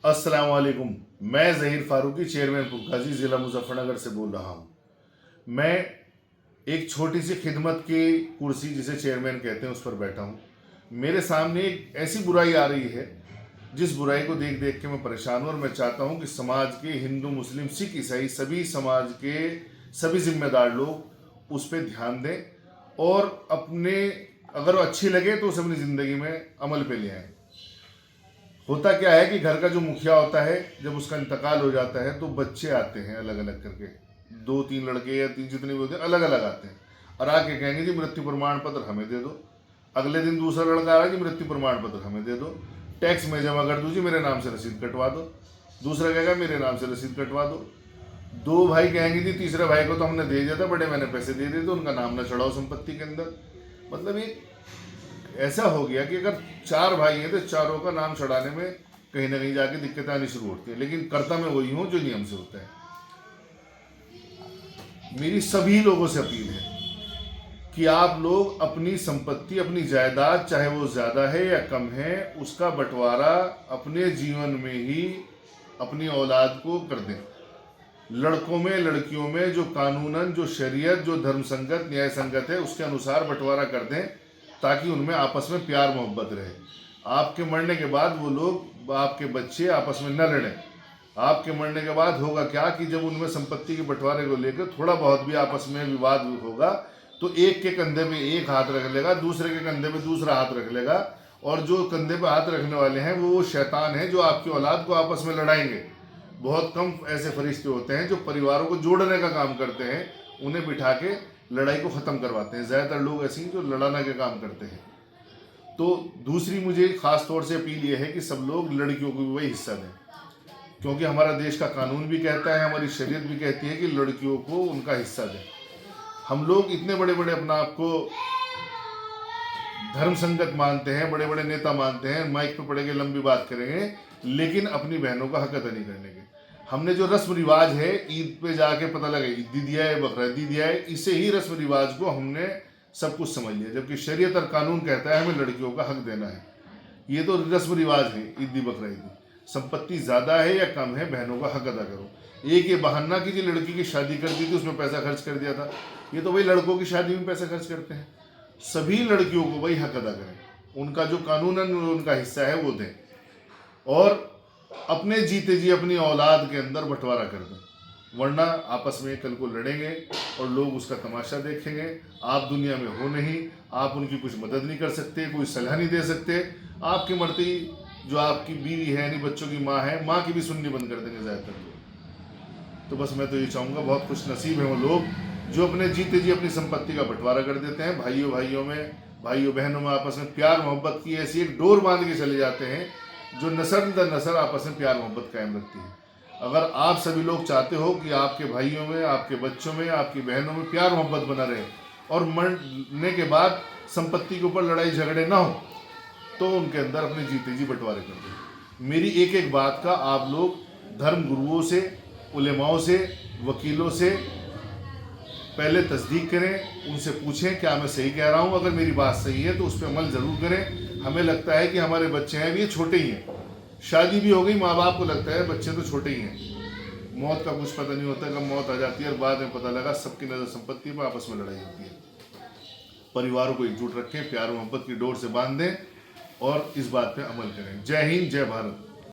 अस्सलाम वालेकुम। मैं ज़हीर फारूकी चेयरमैन पुरकाजी ज़िला मुजफ्फरनगर से बोल रहा हूँ। मैं एक छोटी सी खिदमत की कुर्सी जिसे चेयरमैन कहते हैं उस पर बैठा हूँ। मेरे सामने एक ऐसी बुराई आ रही है जिस बुराई को देख देख के मैं परेशान हूँ और मैं चाहता हूँ कि समाज के हिंदू मुस्लिम सिख ईसाई सभी समाज के सभी जिम्मेदार लोग उस पर ध्यान दें और अपने अगर वो अच्छी लगे तो उसे अपनी ज़िंदगी में अमल पे ले आएँ। होता क्या है कि घर का जो मुखिया होता है जब उसका इंतकाल हो जाता है तो बच्चे आते हैं अलग अलग करके, दो तीन लड़के या तीन जितने भी होते हैं अलग अलग आते हैं और आके कहेंगे जी मृत्यु प्रमाण पत्र हमें दे दो। अगले दिन दूसरा लड़का आ रहा है जी मृत्यु प्रमाण पत्र हमें दे दो, टैक्स में जमा कर दो जी, मेरे नाम से रसीद कटवा दो। दूसरा कहेगा मेरे नाम से रसीद कटवा दो। दो भाई कहेंगे जी तीसरे भाई को तो हमने दे दिया था, बड़े मैंने पैसे दे दिए थे, उनका नाम ना चढ़ाओ संपत्ति के अंदर। मतलब एक ऐसा हो गया कि अगर चार भाई हैं तो चारों का नाम चढ़ाने में कहीं ना कहीं जाके दिक्कतें आनी शुरू होती है, लेकिन करता मैं वही हूँ जो नियम से होता है। मेरी सभी लोगों से अपील है कि आप लोग अपनी संपत्ति अपनी जायदाद चाहे वो ज़्यादा है या कम है उसका बंटवारा अपने जीवन में ही अपनी औलाद को कर दें। लड़कों में लड़कियों में जो कानूनन जो शरीयत जो धर्म संगत न्याय संगत है उसके अनुसार बंटवारा कर दें ताकि उनमें आपस में प्यार मोहब्बत रहे। आपके मरने के बाद वो लोग आपके बच्चे आपस में न लड़ें। आपके मरने के बाद होगा क्या कि जब उनमें संपत्ति के बंटवारे को लेकर थोड़ा बहुत भी आपस में विवाद होगा तो एक के कंधे पे एक हाथ रख लेगा, दूसरे के कंधे पे दूसरा हाथ रख लेगा और जो कंधे पे हाथ रखने वाले हैं वो शैतान है जो आपकी औलाद को आपस में लड़ाएंगे। बहुत कम ऐसे फरिश्ते होते हैं जो परिवारों को जोड़ने का काम करते हैं, उन्हें बिठा के लड़ाई को ख़त्म करवाते हैं। ज़्यादातर लोग ऐसे ही जो लड़ाने का काम करते हैं। तो दूसरी मुझे खास तौर से अपील ये है कि सब लोग लड़कियों को भी वही हिस्सा दें, क्योंकि हमारा देश का कानून भी कहता है, हमारी शरीयत भी कहती है कि लड़कियों को उनका हिस्सा दें। हम लोग इतने बड़े बड़े अपना आपको धर्म संगत मानते हैं, बड़े बड़े नेता मानते हैं, माइक पे पड़े के लंबी बात करेंगे, लेकिन अपनी बहनों का हक अदा नहीं करने के। हमने जो रस्म रिवाज है ईद पे जाके पता लगे ईदी दिया है बकरीदी दिया है, इसे ही रस्म रिवाज को हमने सब कुछ समझ लिया, जबकि शरीयत और कानून कहता है हमें लड़कियों का हक देना है। ये तो रस्म रिवाज है ईदी बकरीदी। संपत्ति ज़्यादा है या कम है बहनों का हक अदा करो। एक ये बहाना कीजिए लड़की की शादी कर दी थी उसमें पैसा खर्च कर दिया था, ये तो वही लड़कों की शादी में पैसा खर्च करते हैं। सभी लड़कियों को वही हक अदा करें, उनका जो कानूनन उनका हिस्सा है वो दें और अपने जीते जी अपनी औलाद के अंदर बंटवारा कर दें, वरना आपस में कल को लड़ेंगे और लोग उसका तमाशा देखेंगे। आप दुनिया में हो नहीं, आप उनकी कुछ मदद नहीं कर सकते, कोई सलाह नहीं दे सकते। आपके मरते ही जो आपकी बीवी है यानी बच्चों की माँ है, माँ की भी सुननी बंद कर देंगे ज़्यादातर लोग। तो बस मैं तो ये चाहूँगा, बहुत खुश नसीब है वो लोग जो अपने जीते जी अपनी संपत्ति का बंटवारा कर देते हैं। भाइयों भाइयों में भाइयों बहनों में आपस में प्यार मोहब्बत की ऐसी एक डोर बांध के चले जाते हैं जो नस्ल दर नस्ल आपस में प्यार मोहब्बत कायम रखती है। अगर आप सभी लोग चाहते हो कि आपके भाइयों में आपके बच्चों में आपकी बहनों में प्यार मोहब्बत बना रहे और मरने के बाद संपत्ति के ऊपर लड़ाई झगड़े ना हो, तो उनके अंदर अपने जीते जी बंटवारे कर दो। मेरी एक एक बात का आप लोग धर्म गुरुओं से, उलेमाओं से, वकीलों से पहले तस्दीक करें, उनसे पूछें क्या मैं सही कह रहा हूँ। अगर मेरी बात सही है तो उस पर अमल ज़रूर करें। हमें लगता है कि हमारे बच्चे हैं, ये छोटे ही हैं, शादी भी हो गई, माँ बाप को लगता है बच्चे तो छोटे ही हैं। मौत का कुछ पता नहीं होता, कब मौत आ जाती है और बाद में पता लगा सबकी नज़र संपत्ति पर आपस में लड़ाई होती है। परिवारों को एकजुट रखें, प्यार मोहब्बत की डोर से बांध दें और इस बात पे अमल करें। जय हिंद, जय भारत।